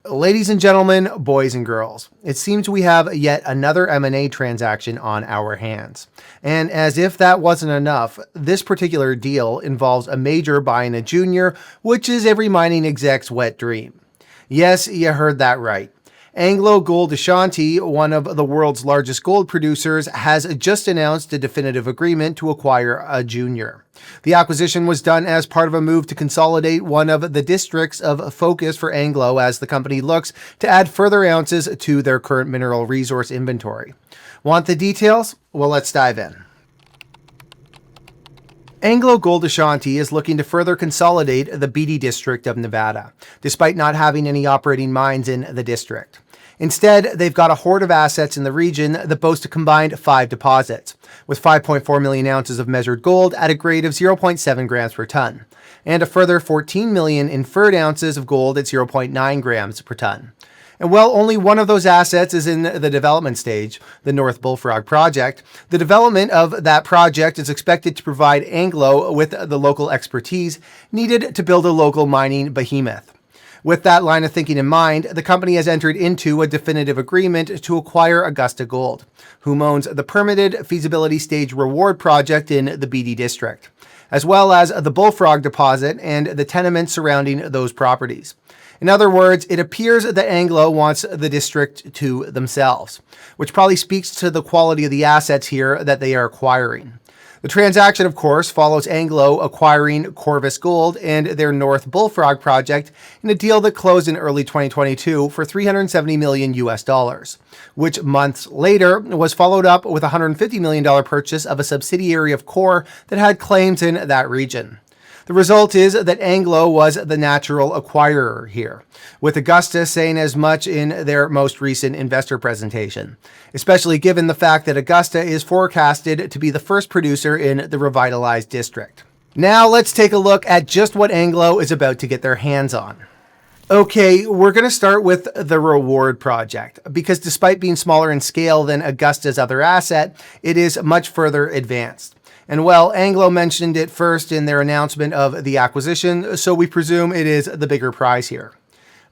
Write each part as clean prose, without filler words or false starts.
Ladies and gentlemen, boys and girls, it seems we have yet another M&A transaction on our hands. And as if that wasn't enough, this particular deal involves a major buying a junior, which is every mining exec's wet dream. Yes, you heard that right. AngloGold Ashanti, one of the world's largest gold producers, has just announced a definitive agreement to acquire a junior. The acquisition was done as part of a move to consolidate one of the districts of focus for Anglo as the company looks to add further ounces to their current mineral resource inventory. Want the details? Well, let's dive in. AngloGold Ashanti is looking to further consolidate the Beatty district of Nevada, despite not having any operating mines in the district. Instead, they've got a hoard of assets in the region that boast a combined 5 deposits, with 5.4 million ounces of measured gold at a grade of 0.7 grams per ton, and a further 14 million inferred ounces of gold at 0.9 grams per ton. And while only one of those assets is in the development stage, the North Bullfrog Project, the development of that project is expected to provide Anglo with the local expertise needed to build a local mining behemoth. With that line of thinking in mind, the company has entered into a definitive agreement to acquire Augusta Gold, whom owns the permitted feasibility stage reward project in the Beatty district, as well as the Bullfrog deposit and the tenements surrounding those properties. In other words, it appears that Anglo wants the district to themselves, which probably speaks to the quality of the assets here that they are acquiring. The transaction, of course, follows Anglo acquiring Corvus Gold and their North Bullfrog project in a deal that closed in early 2022 for $370 million US, which months later was followed up with a $150 million purchase of a subsidiary of Coeur that had claims in that region. The result is that Anglo was the natural acquirer here, with Augusta saying as much in their most recent investor presentation, especially given the fact that Augusta is forecasted to be the first producer in the revitalized district. Now let's take a look at just what Anglo is about to get their hands on. Okay, we're going to start with the Reward Project, because despite being smaller in scale than Augusta's other asset, it is much further advanced. And well, Anglo mentioned it first in their announcement of the acquisition, so we presume it is the bigger prize here.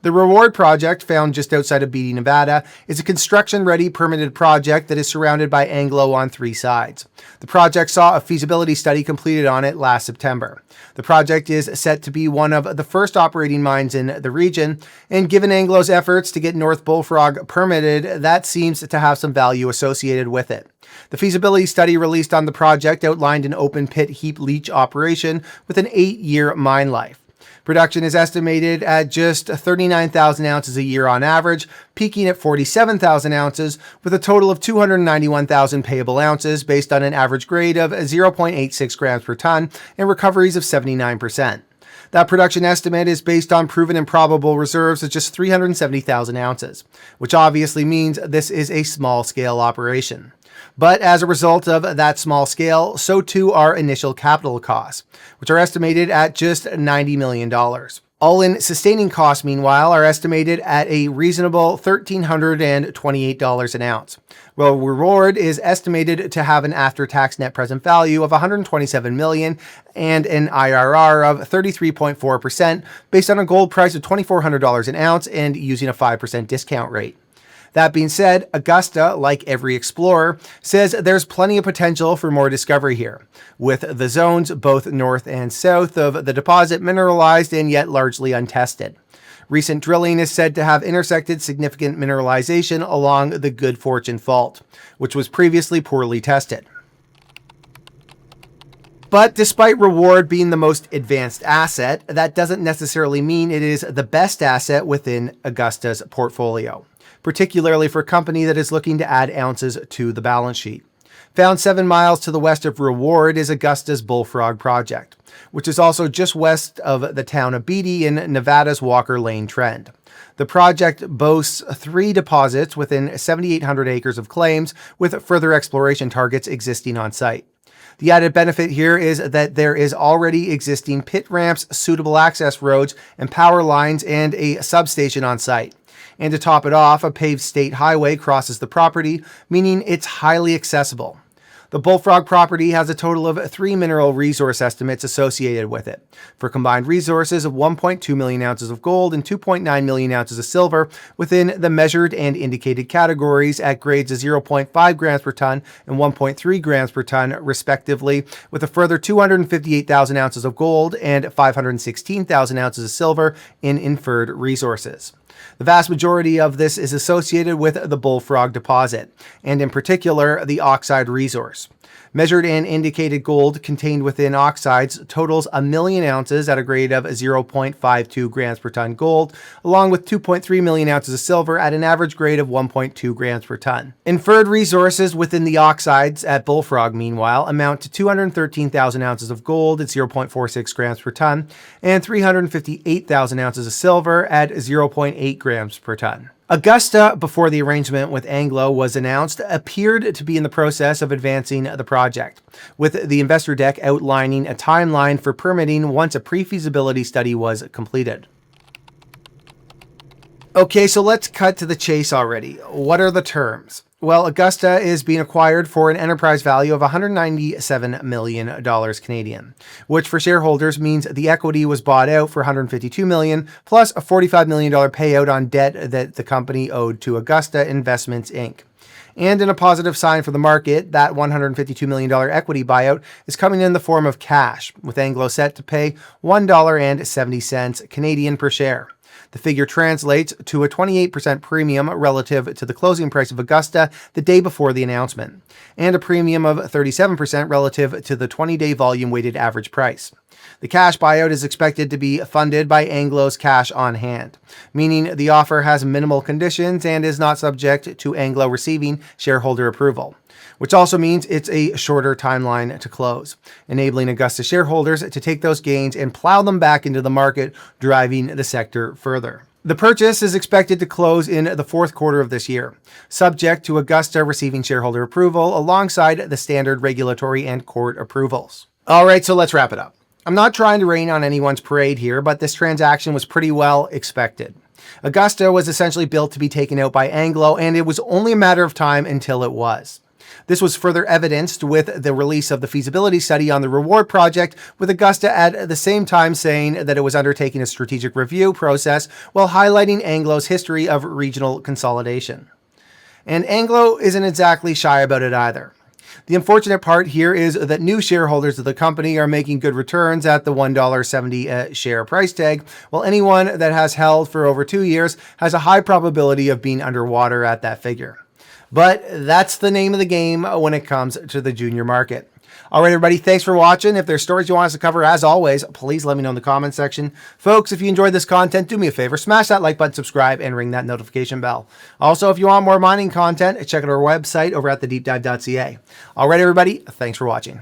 The Reward Project, found just outside of Beatty, Nevada, is a construction-ready permitted project that is surrounded by Anglo on 3 sides. The project saw a feasibility study completed on it last September. The project is set to be one of the first operating mines in the region, and given Anglo's efforts to get North Bullfrog permitted, that seems to have some value associated with it. The feasibility study released on the project outlined an open pit heap leach operation with an 8-year mine life. Production is estimated at just 39,000 ounces a year on average, peaking at 47,000 ounces, with a total of 291,000 payable ounces based on an average grade of 0.86 grams per ton and recoveries of 79%. That production estimate is based on proven and probable reserves of just 370,000 ounces, which obviously means this is a small-scale operation. But as a result of that small scale, so too are initial capital costs, which are estimated at just $90 million. All-in sustaining costs, meanwhile, are estimated at a reasonable $1,328 an ounce. Well, Reward is estimated to have an after-tax net present value of $127 million and an IRR of 33.4% based on a gold price of $2,400 an ounce and using a 5% discount rate. That being said, Augusta, like every explorer, says there's plenty of potential for more discovery here, with the zones both north and south of the deposit mineralized and yet largely untested. Recent drilling is said to have intersected significant mineralization along the Good Fortune Fault, which was previously poorly tested. But despite Reward being the most advanced asset, that doesn't necessarily mean it is the best asset within Augusta's portfolio, particularly for a company that is looking to add ounces to the balance sheet. Found 7 miles to the west of Reward is Augusta's Bullfrog Project, which is also just west of the town of Beatty in Nevada's Walker Lane Trend. The project boasts 3 deposits within 7,800 acres of claims, with further exploration targets existing on site. The added benefit here is that there is already existing pit ramps, suitable access roads, and power lines, and a substation on site. And to top it off, a paved state highway crosses the property, meaning it's highly accessible. The Bullfrog property has a total of 3 mineral resource estimates associated with it, for combined resources of 1.2 million ounces of gold and 2.9 million ounces of silver within the measured and indicated categories at grades of 0.5 grams per ton and 1.3 grams per ton, respectively, with a further 258,000 ounces of gold and 516,000 ounces of silver in inferred resources. The vast majority of this is associated with the Bullfrog deposit, and in particular, the oxide resource. Measured and indicated gold contained within oxides totals 1 million ounces at a grade of 0.52 grams per ton gold, along with 2.3 million ounces of silver at an average grade of 1.2 grams per ton. Inferred resources within the oxides at Bullfrog, meanwhile, amount to 213,000 ounces of gold at 0.46 grams per ton and 358,000 ounces of silver at 0.8 grams per ton. Augusta, before the arrangement with Anglo was announced, appeared to be in the process of advancing the project, with the investor deck outlining a timeline for permitting once a pre-feasibility study was completed. Okay, so let's cut to the chase already. What are the terms? Well, Augusta is being acquired for an enterprise value of $197 million Canadian, which for shareholders means the equity was bought out for $152 million, plus a $45 million payout on debt that the company owed to Augusta Investments, Inc. And in a positive sign for the market, that $152 million equity buyout is coming in the form of cash, with Anglo set to pay $1.70 Canadian per share. The figure translates to a 28% premium relative to the closing price of Augusta the day before the announcement, and a premium of 37% relative to the 20-day volume-weighted average price. The cash buyout is expected to be funded by Anglo's cash on hand, meaning the offer has minimal conditions and is not subject to Anglo receiving shareholder approval, which also means it's a shorter timeline to close, enabling Augusta shareholders to take those gains and plow them back into the market, driving the sector further. The purchase is expected to close in the fourth quarter of this year, subject to Augusta receiving shareholder approval alongside the standard regulatory and court approvals. All right, so let's wrap it up. I'm not trying to rain on anyone's parade here, but this transaction was pretty well expected. Augusta was essentially built to be taken out by Anglo, and it was only a matter of time until it was. This was further evidenced with the release of the feasibility study on the Reward Project, with Augusta at the same time saying that it was undertaking a strategic review process while highlighting Anglo's history of regional consolidation. And Anglo isn't exactly shy about it either. The unfortunate part here is that new shareholders of the company are making good returns at the $1.70 share price tag, while anyone that has held for over 2 years has a high probability of being underwater at that figure. But that's the name of the game when it comes to the junior market. All right, everybody, thanks for watching. If there's stories you want us to cover, as always, please let me know in the comment section. Folks, if you enjoyed this content, do me a favor, smash that like button, subscribe, and ring that notification bell. Also, if you want more mining content, check out our website over at thedeepdive.ca. All right, everybody, thanks for watching.